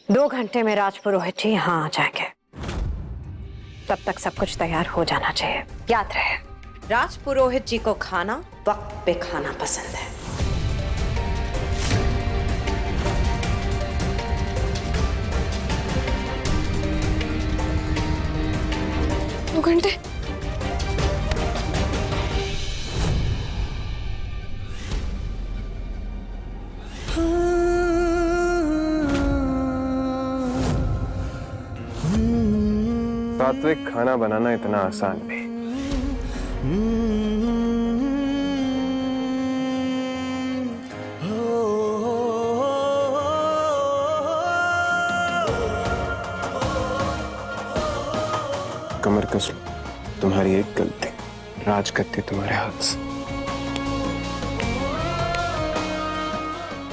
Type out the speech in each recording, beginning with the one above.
2 घंटे में राजपुरोहित जी यहाँ आ जाएंगे। तब तक सब कुछ तैयार हो जाना चाहिए। याद रहे, राजपुरोहित जी को खाना वक्त पे खाना पसंद है। 2 घंटे? सात्विक खाना बनाना इतना आसान नहीं। कमर कस लो, तुम्हारी एक गलती, राजगद्दी तुम्हारे हाथ से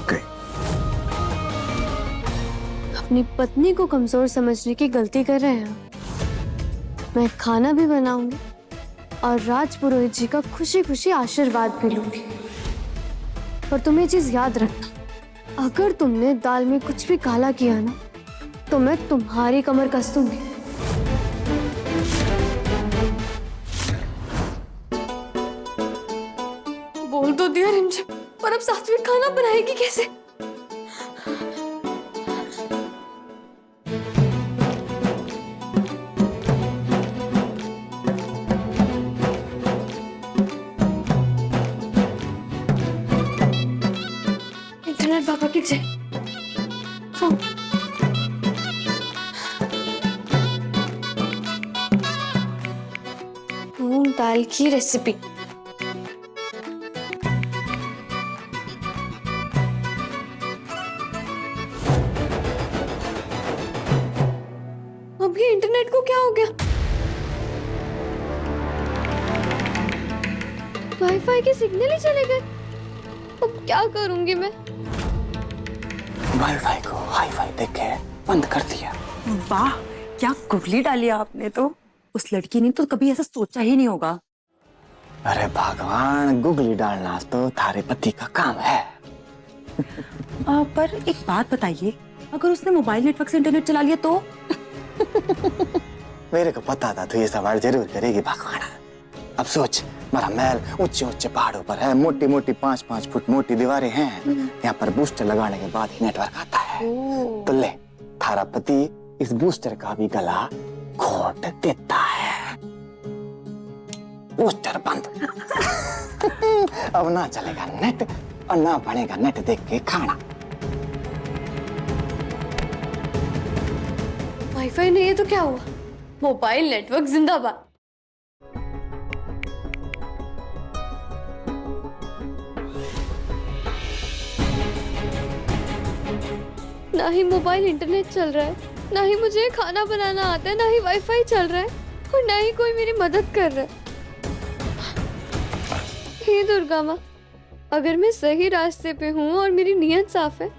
गई। अपनी पत्नी को कमजोर समझने की गलती कर रहे हैं। मैं खाना भी बनाऊंगी और राजपुरोहित जी का खुशी खुशी आशीर्वाद भी लूंगी। और तुम्हें चीज याद रखना, अगर तुमने दाल में कुछ भी काला किया ना, तो मैं तुम्हारी कमर कस दूंगी। बोल तो दिया रिमझिम, पर अब सात्विक खाना बनाएगी कैसे? इंटरनेट बाबा की जय। हाँ। मूंग दाल की रेसिपी। अभी इंटरनेट को क्या हो गया? वाईफाई के सिग्नल ही चले गए। अब क्या करूंगी मैं? वाईफाई को हाईफाई देख के बंद कर दिया। वाह, क्या गुगली डाली आपने तो। उस लड़की ने तो कभी ऐसा सोचा ही नहीं होगा। अरे भगवान, गुगली डालना तो थारे पति का काम है। पर एक बात बताइए, अगर उसने मोबाइल नेटवर्क से इंटरनेट चला लिया तो? मेरे को पता था तू ये सवाल जरूर करेगी भगवान। अब सोच, हमारा महल ऊंचे ऊंचे पहाड़ों पर है, मोटी मोटी 5-5 फुट मोटी दीवारें हैं। यहाँ पर बूस्टर लगाने के बाद ही नेटवर्क आता है। तो ले, थारा पति इस बूस्टर का भी गला घोट देता है। बूस्टर बंद। अब ना चलेगा नेट और ना बनेगा नेट देख के खाना। वाईफाई नहीं है तो क्या हुआ? मोबाइल नेटवर्क जिंदाबाद। ना ही मोबाइल इंटरनेट चल रहा है, ना ही मुझे खाना बनाना आता है, ना ही वाईफाई चल रहा है, और ना ही कोई मेरी मदद कर रहा है। हे दुर्गा माँ, अगर मैं सही रास्ते पे हूँ और मेरी नीयत साफ है,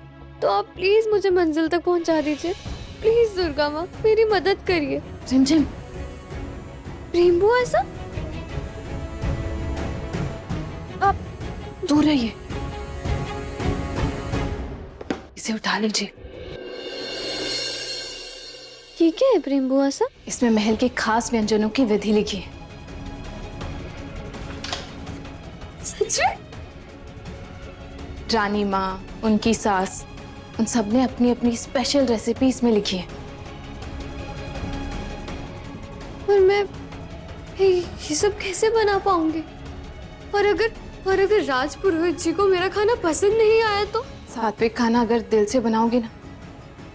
तो आप प्लीज मुझे मंजिल तक पहुँचा दीजिए। प्लीज दुर्गा माँ, मेरी मदद करिए। झिमझिम, प्रेम बुआ ऐसा? आप दूर रहिए, इसे उठा लीजिए। ये क्या है प्रेम बुआ सा? इसमें महल के खास व्यंजनों की विधि लिखी है। सच में? रानी माँ, उनकी सास, उन सब ने अपनी अपनी स्पेशल रेसिपी इसमें लिखी है। पर मैं ये सब कैसे बना पाऊंगी? और अगर राजपुरोहित जी को मेरा खाना पसंद नहीं आया तो? सात्विक खाना अगर दिल से बनाओगे ना,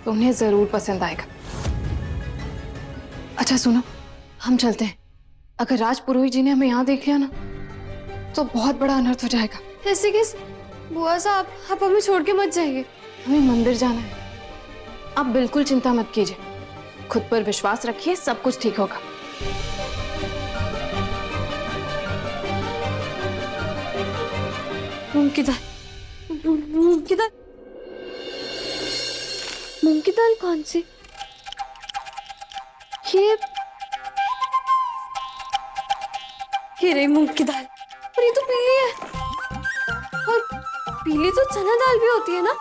तो उन्हें जरूर पसंद आएगा। अच्छा सुनो, हम चलते हैं। अगर राजपुरोहित जी ने हमें यहाँ देख लिया ना, तो बहुत बड़ा अनर्थ हो जाएगा। ऐसे कैसे? बुआ साहब, आप हमें छोड़ के मत जाइए। हमें मंदिर जाना है। आप बिल्कुल चिंता मत कीजिए, खुद पर विश्वास रखिए, सब कुछ ठीक होगा। मूंग की दाल, मूंग की दाल, मूंग की दाल कौन सी? ये रही मूंग की दाल। पर ये तो पीली है। और पीली तो चना दाल भी होती है ना?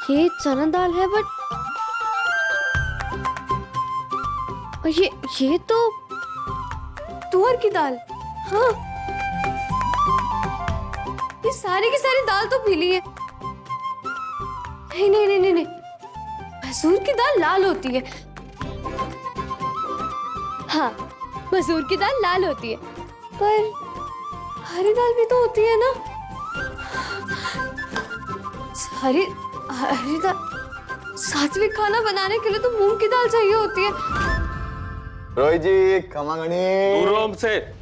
ये चना दाल है बट ये तो तुअर की दाल। हाँ, ये सारी की सारी दाल तो पीली है। नहीं नहीं नहीं नहीं नहीं, मसूर की दाल लाल होती है। हाँ, मसूर की दाल लाल होती है, पर हरी दाल भी तो होती है ना। हरी हरी दाल, सात्विक खाना बनाने के लिए तो मूंग की दाल चाहिए होती है। रोहित जी खमागणी दूर से।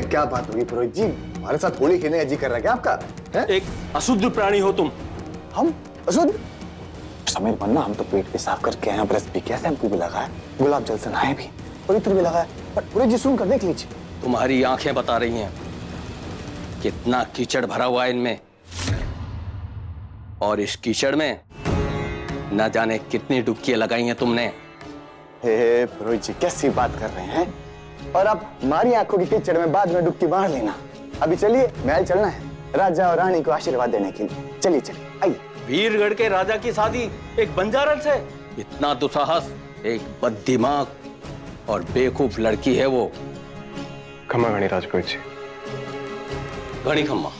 क्या बात होगी पुरोहित जी, हमारे साथ होली खेलने का जी कर रहा है क्या आपका है? एक अशुद्ध प्राणी हो तुम। हम अशुद्ध? समीर बनना, हम तो पेट भी साफ करके आए, ब्रश भी किया, शैम्पू भी लगाया, गुलाब जल से नहाए भी और इत्र भी लगाया, पर पुरोहित जी सुनकर देख लीजिए। तुम्हारी आंखें बता रही हैं कितना कीचड़ भरा हुआ है इनमें, और इस कीचड़ में न जाने कितनी डुबकियां लगाई हैं तुमने। हे पुरोहित जी कैसी बात कर रहे हैं, और अब हमारी आंखों की कीचड़ में बाद में डुबकी मार लेना। अभी चलिए, महल चलना है राजा और रानी को आशीर्वाद देने के लिए। चलिए चलिए आइए। वीरगढ़ के राजा की शादी एक बंजारन से, इतना दुस्साहस, एक बददिमाग और बेवकूफ लड़की है वो। खम्मा घड़ी राजपूत जी। घड़ी खम्मा,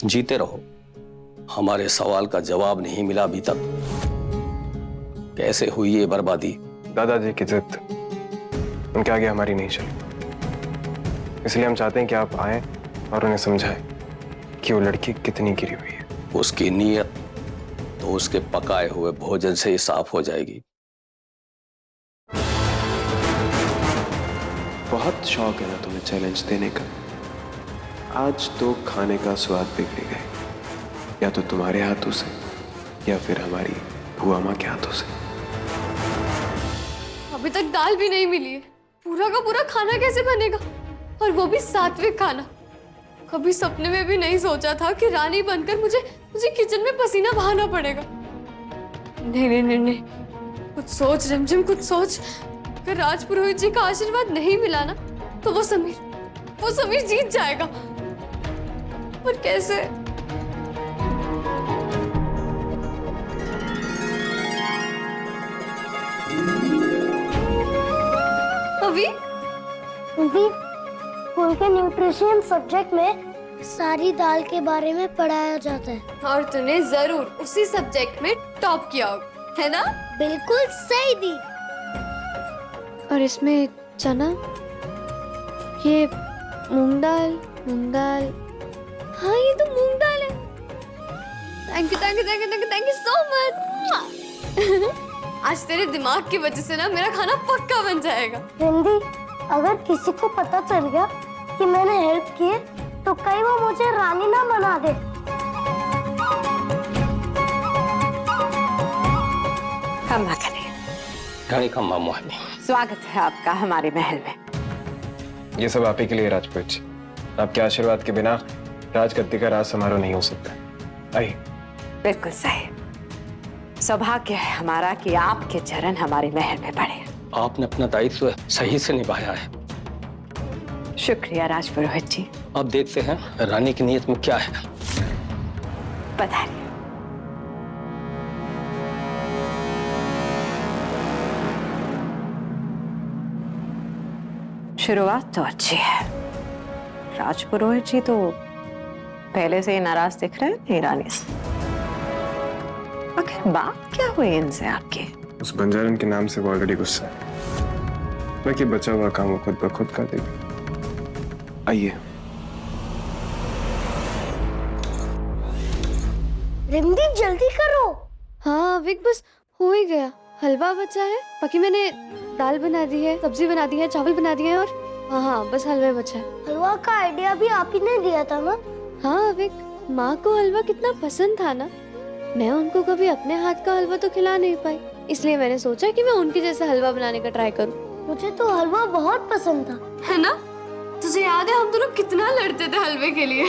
जीते रहो। हमारे सवाल का जवाब नहीं मिला अभी तक। कैसे हुई ये बर्बादी? दादाजी की जिद, उनके आगे हमारी नहीं चली, इसलिए हम चाहते हैं कि आप आए और उन्हें समझाएं कि वो लड़की कितनी गिरी हुई है। उसकी नीयत तो उसके पकाए हुए भोजन से ही साफ हो जाएगी। बहुत शौक है ना तुम्हें चैलेंज देने का। आज तो खाने का स्वाद बिगड़ गए, या तो तुम्हारे हाथों से या फिर हमारी बुआ माँ के हाथों से। अभी तक दाल भी नहीं मिली है, पूरा का पूरा खाना कैसे बनेगा, और वो भी सात्विक खाना। कभी सपने में भी नहीं सोचा था कि रानी बनकर मुझे किचन में पसीना बहाना पड़ेगा। नहीं नहीं नहीं नहीं, कुछ सोच रिमझिम, कुछ सोच। अगर राजपुरोहित जी का आशीर्वाद नहीं मिला ना, तो वो समीर जीत जाएगा। पर कैसे? अभी स्कूल के न्यूट्रिशन सब्जेक्ट में सारी दाल के बारे में पढ़ाया जाता है। और तूने जरूर उसी सब्जेक्ट में टॉप किया होगा, है ना? बिल्कुल सही दी। और इसमें चना, ये मूंग दाल। हाँ, ये तो मूंग दाल है। Thank you so much. आज तेरे दिमाग की वजह से ना मेरा खाना पक्का बन जाएगा। रिंदी, अगर किसी को पता चल गया कि मैंने हेल्प की है, तो कहीं वो मुझे रानी ना बना दे। खम्मा घड़ी, घड़ी खम्मा मोहिनी, स्वागत है आपका हमारे महल में। ये सब आप ही के लिए राजपूत जी। आपके आशीर्वाद के बिना राजगद्दी का राज समारोह नहीं हो सकता। आइए। बिल्कुल सही। सौभाग्य है हमारा कि आपके चरण हमारे महल में पड़े। आपने अपना दायित्व सही से निभाया है। शुक्रिया राजपुरोहित जी। अब देखते हैं रानी की नीयत में क्या है। पधारिए। शुरुआत तो अच्छी है। राजपुरोहित जी तो पहले से ही नाराज दिख रहे हैं रानी से। आखिर बात क्या हुई इनसे आपकी? उस बंजारन के नाम से वो ऑलरेडी गुस्सा है, बाकी बचा हुआ काम वो खुद ब खुद कर देगी। आइए। रिंदी जल्दी करो। हाँ विक, बस हो ही गया। हलवा बचा है, बाकी मैंने दाल बना दी है, सब्जी बना दी है, चावल बना दिए हैं, और हाँ बस हलवा बचा है। हलवा का आइडिया भी आप ही ने दिया था ना? हाँ विक, माँ को हलवा कितना पसंद था ना। मैं उनको कभी अपने हाथ का हलवा तो खिला नहीं पाई, इसलिए मैंने सोचा कि मैं उनकी जैसा हलवा बनाने का ट्राई करूँ। मुझे तो हलवा बहुत पसंद था। है ना? तुझे याद है हम दोनों कितना लड़ते थे हलवे के लिए?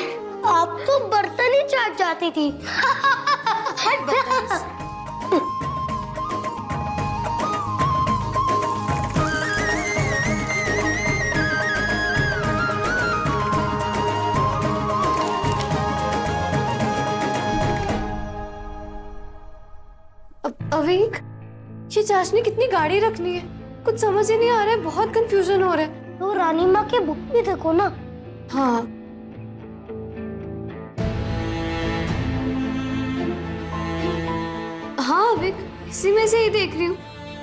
आप तो बर्तन ही चाट जाती थी। अवीक, ये चाशनी कितनी गाढ़ी रखनी है, कुछ समझ ही नहीं आ रहा है, बहुत कंफ्यूजन हो रहा है। तो रानी माँ के बुक भी देखो ना। हाँ, हाँ अविक, इसी में से ही देख रही हूँ,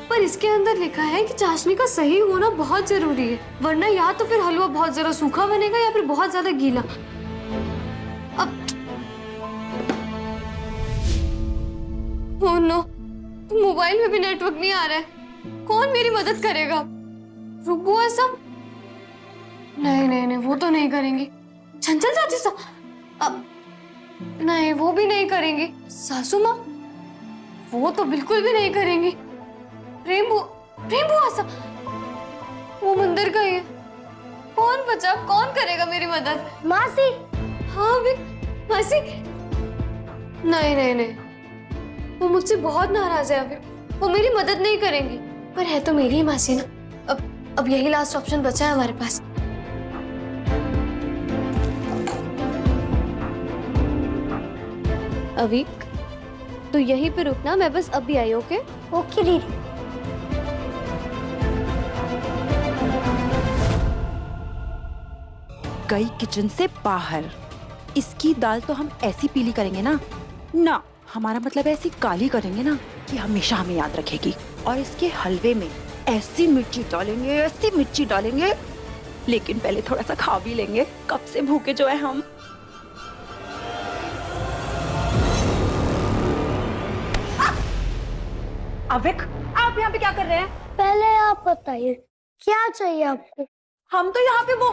पर इसके अंदर लिखा है कि चाशनी का सही होना बहुत जरूरी है, वरना या तो फिर हलवा बहुत ज्यादा सूखा बनेगा या फिर बहुत ज्यादा गीला। अब ओह नो, मोबाइल में भी नेटवर्क नहीं आ रहा है, कौन मेरी मदद करेगा? रुबुआ सब? नहीं नहीं नहीं, वो तो नहीं करेंगी। चंचल चाची सब? अब नहीं, वो भी नहीं करेंगी। सासू माँ? वो तो बिल्कुल भी नहीं करेंगी। प्रेम बुआ सब? वो मंदिर का ही है। कौन बचा, कौन करेगा मेरी मदद? मासी। हाँ भी मासी? नहीं नहीं नहीं, वो मुझसे बहुत नाराज है अभी, वो मेरी मदद नहीं करेंगी, पर है तो मेरी ही मासी ना। अब यही लास्ट ऑप्शन बचा है हमारे पास। अवीक, तो यहीं पे रुकना, मैं बस अभी आई। ओके ओके दीदी। गई किचन से बाहर। इसकी दाल तो हम ऐसी पीली करेंगे ना, ना हमारा मतलब ऐसी काली करेंगे ना कि हमेशा हमें याद रखेगी। और इसके हलवे में ऐसी मिर्ची डालेंगे, ऐसी मिर्ची डालेंगे, लेकिन पहले थोड़ा सा खा भी लेंगे, कब से भूखे जो है हम। अविक, आप यहाँ पे क्या कर रहे हैं? पहले आप बताइए क्या चाहिए आपको? हम तो यहाँ पे वो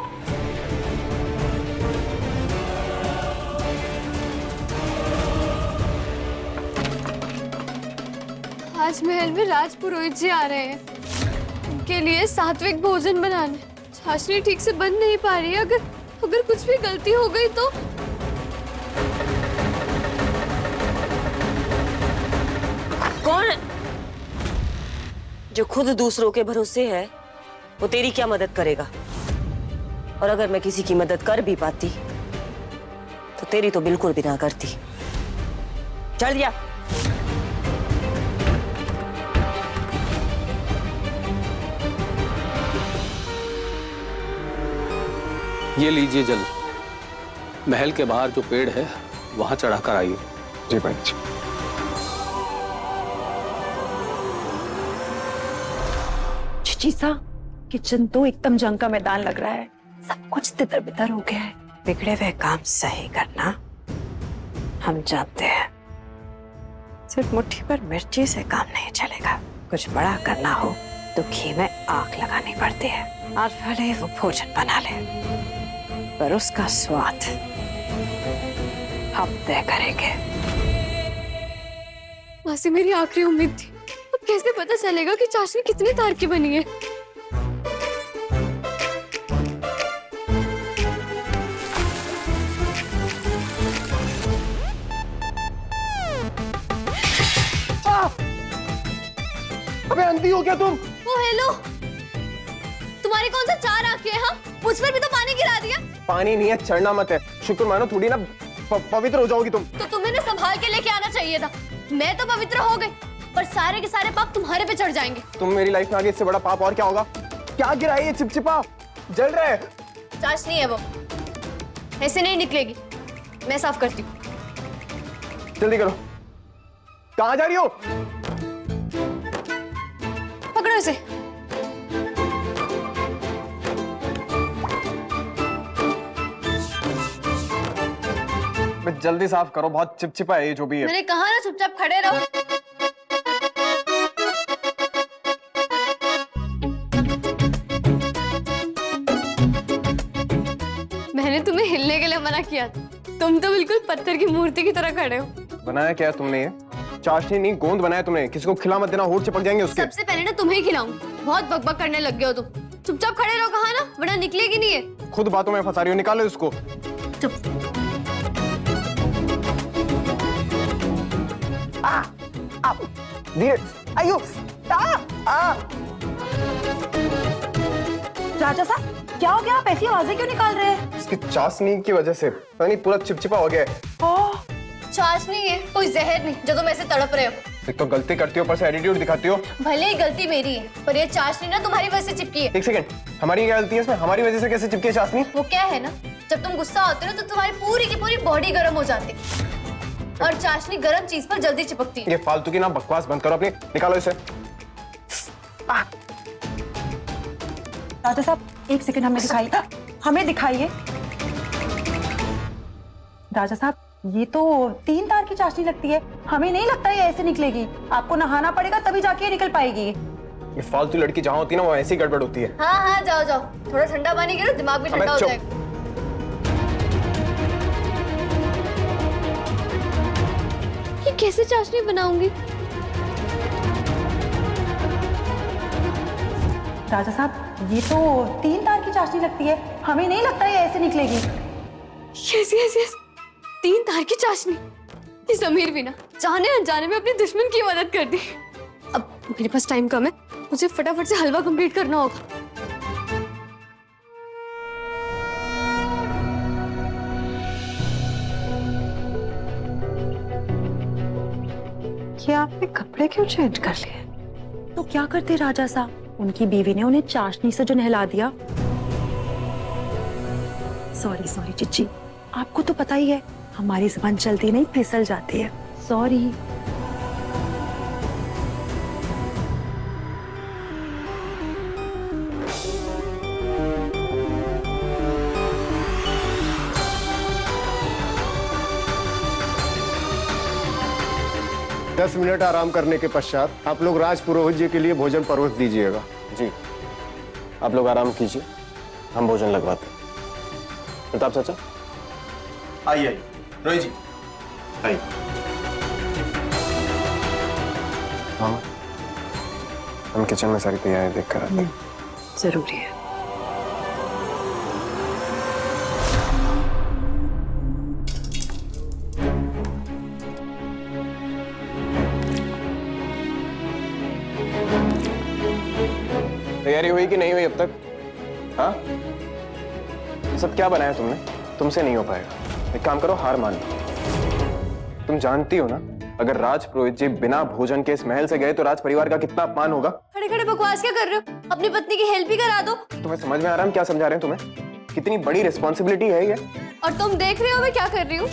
आज महल में राजपुरोहित जी आ रहे हैं, उनके लिए सात्विक भोजन बनाने। चाशनी ठीक से बन नहीं पा रही है, अगर कुछ भी गलती हो गई तो। कौन जो खुद दूसरों के भरोसे है, वो तेरी क्या मदद करेगा? और अगर मैं किसी की मदद कर भी पाती तो तेरी तो बिल्कुल भी ना करती। चल दिया। ये लीजिए जल, महल के बाहर जो पेड़ है वहां चढ़ाकर आइए। जी पंडित जी। चीसा, किचन तो एकदम जंग का मैदान लग रहा है, सब कुछ तितर बितर हो गया है। बिगड़े हुए काम सही करना हम जानते हैं, सिर्फ मुट्ठी पर मिर्ची से काम नहीं चलेगा। कुछ बड़ा करना हो तो घी में आग लगानी पड़ती है, और भले वो भोजन बना ले, पर उसका स्वाद हम तय करेंगे। मासी, मेरी आखिरी उम्मीद थी, अब कैसे पता चलेगा कि चाशनी कितनी तार की बनी है? अबे अंधी हो क्या तुम? ओ हेलो, तुम्हारी कौन सा चार आंखें हैं? हाँ, मुझ पर भी तो पानी गिरा दिया। पानी नहीं है, चढ़ना मत है, शुक्र मानो, थोड़ी ना पवित्र हो जाओगी तुम। तो तुम्हें ना संभाल के लेके आना चाहिए था। मैं तो पवित्र हो गई, पर सारे के सारे पाप तुम्हारे पे चढ़ जाएंगे। तुम मेरी लाइफ में आगे इससे बड़ा पाप और क्या होगा? क्या गिरा है ये चिपचिपा? जल रहा है। चाशनी है वो, ऐसे नहीं निकलेगी, मैं साफ करती हूँ। जल्दी करो। कहाँ जा रही हो? पकड़ो इसे। जल्दी साफ करो, बहुत चिपचिपा है ये जो भी है। मैंने कहा ना चुपचाप खड़े रहो। मैंने तुम्हें हिलने के लिए मना किया था, तुम तो बिल्कुल पत्थर की मूर्ति की तरह खड़े हो। बनाया क्या है तुमने? ये चाशनी नहीं, गोंद बनाया तुमने। किसी को खिला मत देना, होठ चिपक जाएंगे उसके। सबसे पहले ना तुम्हें ही खिलाऊं, बहुत बकबक करने लग गए हो तुम। चुपचाप खड़े रहो, कहा ना, वरना निकलेगी नहीं है। खुद बातों में फंसा रही हो, निकालो इसको। चुप। धीरे। आयो। चाचा साहब, क्या हो गया? आप ऐसी आवाजें क्यों निकाल रहे हैं? इसकी चाशनी की वजह से पता नहीं पूरा चिपचिपा हो गया है। चाशनी है, कोई जहर नहीं जो तुम ऐसे तड़प रहे हो। एक तो गलती करती हो, पर से एटीट्यूड दिखाती हो। भले ही गलती मेरी है, पर ये चाशनी ना तुम्हारी वजह से चिपकी है। एक सेकंड, हमारी क्या गलती है इसमें? हमारी वजह से कैसे चिपकी है चाशनी? वो क्या है ना, जब तुम गुस्सा होते हो ना तो तुम्हारी पूरी की पूरी बॉडी गर्म हो जाती है और चाशनी गर्म चीज पर जल्दी चिपकती है। ये फालतू की ना बकवास बंद करो अपनी, निकालो इसे। राजा साहब एक सेकंड हमें दिखाइए। राजा साहब ये तो 3 तार की चाशनी लगती है, हमें नहीं लगता ये ऐसे निकलेगी। आपको नहाना पड़ेगा तभी जाके ये निकल पाएगी। ये फालतू लड़की जहाँ होती है ना वो ऐसी गड़बड़ होती है। हाँ हाँ जाओ जाओ, थोड़ा ठंडा पानी गिरो, दिमाग भी ठंडा हो चुप। जाएगा। ये कैसे चाशनी बनाऊंगी? राजा साहब ये तो 3 तार की चाशनी लगती है, हमें नहीं लगता ये ऐसे निकलेगी। यस यस यस, 3 तार की चाशनी। ये समीर भी ना जाने अनजाने में अपने दुश्मन की मदद कर दी। अब मेरे पास टाइम कम है, मुझे फटाफट से हलवा कंप्लीट करना होगा। ये आपने कपड़े क्यों चेंज कर लिए? तो क्या करते राजा साहब, उनकी बीवी ने उन्हें चाशनी से जो नहला दिया। सॉरी सॉरी चिच्ची, आपको तो पता ही है हमारी जुबान चलती नहीं फिसल जाती है। सॉरी। दस मिनट आराम करने के पश्चात आप लोग राज पुरोहित जी के लिए भोजन परोस दीजिएगा। जी, आप लोग आराम कीजिए, हम भोजन लगवाते हैं। प्रताप चाचा आइए आइए, रोहित जी आइए। हाँ, हम किचन में सारी तैयारी देख कर आते हैं। जरूरी है। तैयारी हुई कि नहीं हुई अब तक? हाँ, ये सब क्या बनाया तुमने? तुमसे नहीं हो पाएगा। एक काम करो, हार मान लो। तुम जानती हो ना, अगर राज पुरोहित जी बिना भोजन के इस महल से गए तो राज परिवार का कितना अपमान होगा। खड़े खड़े बकवास क्या कर रहे हो? अपनी पत्नी की हेल्प ही करा दो। तुम्हें समझ में आ रहा है हम क्या समझा रहे हैं तुम्हें? कितनी बड़ी रिस्पॉन्सिबिलिटी है ये। और तुम देख रहे हो मैं क्या कर रही हूँ?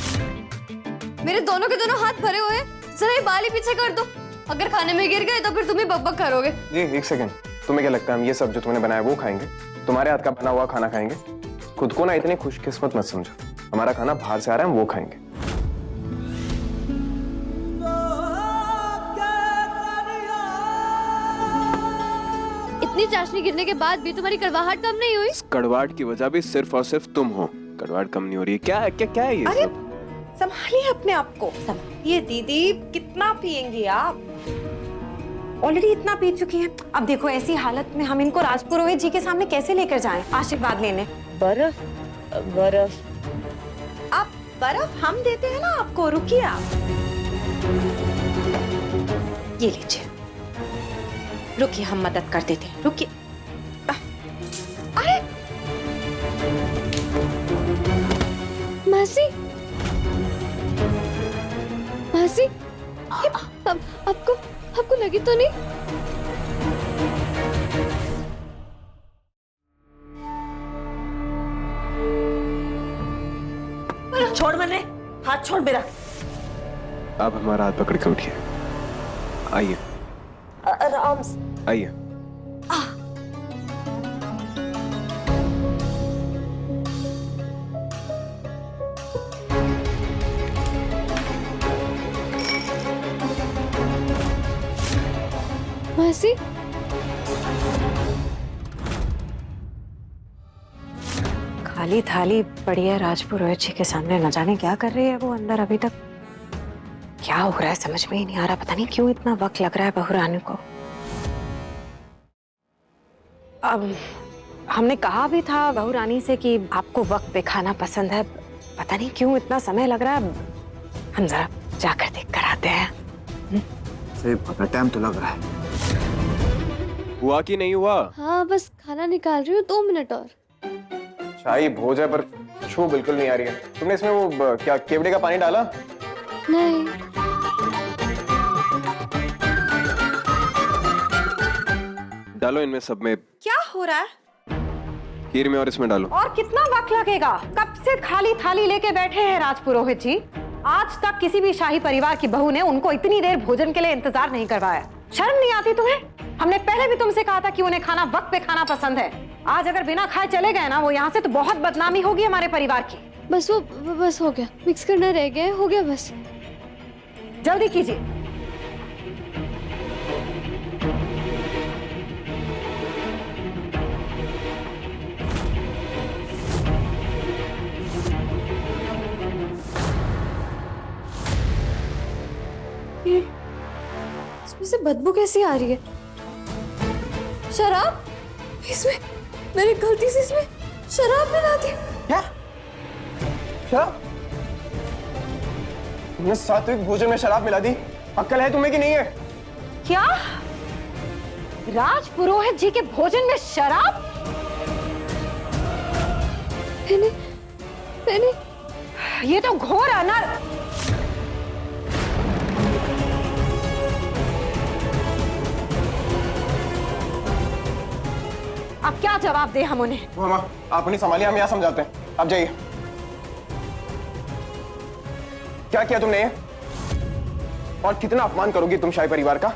मेरे दोनों के दोनों हाथ भरे हुए हैं, जरा ये बाल ही पीछे कर दो। अगर खाने में गिर गए तो फिर तुम ही बकबक करोगे। जी एक सेकंड, तुम्हें क्या लगता है हम ये सब जो तुमने बनाया वो खाएंगे? तुम्हारे हाथ का बना हुआ खाना खाएंगे? खुद को ना इतनी खुशकिस्मत मत समझो, हमारा खाना बाहर से आ रहा है, हम वो खाएंगे। इतनी चाशनी गिरने के बाद भी तुम्हारी कड़वाहट कम नहीं हुई? इस कड़वाहट की वजह भी सिर्फ और सिर्फ तुम हो। कड़वाहट कम नहीं हो रही है। क्या क्या क्या है ये अरे सब? संभालिए अपने आप को, संभालिए दीदी। कितना पियेंगी आप? ऑलरेडी इतना पी चुकी हैं। अब देखो ऐसी हालत में हम इनको राज पुरोहित जी के सामने कैसे लेकर जाएं आशीर्वाद लेने? बर्फ बर्फ आप बर्फ हम देते हैं ना आपको, रुकिए आप। ये लीजिए, रुकिए हम मदद कर देते हैं, रुकिए। अरे मासी, मासी, आपको लगी तो नहीं? छोड़ मैंने, हाथ छोड़ मेरा। आप हमारा हाथ पकड़ के उठिए। आइए आराम से। आइए। मासी, खाली थाली पड़ी है राज पुरोहित जी के सामने, न जाने क्या कर रही है वो अंदर अभी तक। क्या हो रहा है समझ में ही नहीं आ रहा, पता नहीं क्यों इतना वक्त लग रहा है बहू रानी को। अब हमने कहा भी था बहू रानी से कि आपको वक्त पे खाना पसंद है, पता नहीं क्यों इतना समय लग रहा है। हम जरा जाकर देख कर आते हैं। सही पता, टाइम तो लग रहा है। हुआ कि नहीं हुआ? हाँ बस खाना निकाल रही हूँ, 2 मिनट और। शाही भोज है पर खुशबू बिल्कुल नहीं आ रही है। तुमने इसमें वो क्या केवड़े का पानी डाला? नहीं। डालो इनमें सब में, क्या हो रहा है? खीर में और इसमें डालो। और कितना वक्त लगेगा? कब से खाली थाली लेके बैठे हैं राजपुरोहित जी। आज तक किसी भी शाही परिवार की बहू ने उनको इतनी देर भोजन के लिए इंतजार नहीं करवाया। शर्म नहीं आती तुम्हें? हमने पहले भी तुमसे कहा था कि उन्हें खाना वक्त पे खाना पसंद है। आज अगर बिना खाए चले गए ना वो यहाँ से, तो बहुत बदनामी होगी हमारे परिवार की। बस हो गया, मिक्स करना रह गया, हो गया बस। जल्दी कीजिए। इसमें से बदबू कैसी आ रही है? शराब? इसमें मेरी गलती से इसमें शराब मिला दी। क्या? शराब? तुमने सात्विक भोजन में शराब मिला दी? अक्ल है तुम्हें कि नहीं है? क्या? राजपुरोहित जी के भोजन में शराब? मैंने ये तो घोर अनर्थ। अब क्या जवाब दे हम उन्हें? मामा, आप उन्हें संभालिए, हम यहाँ समझाते हैं। आप जाइए। क्या किया तुमने ये? और कितना अपमान करोगी तुम शाही परिवार का?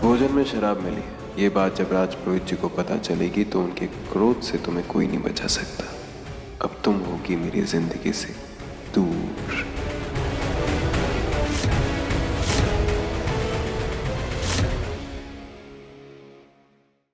भोजन में शराब मिली है, ये बात जब राजपुरोहित जी को पता चलेगी तो उनके क्रोध से तुम्हें कोई नहीं बचा सकता। अब तुम होगी मेरी जिंदगी से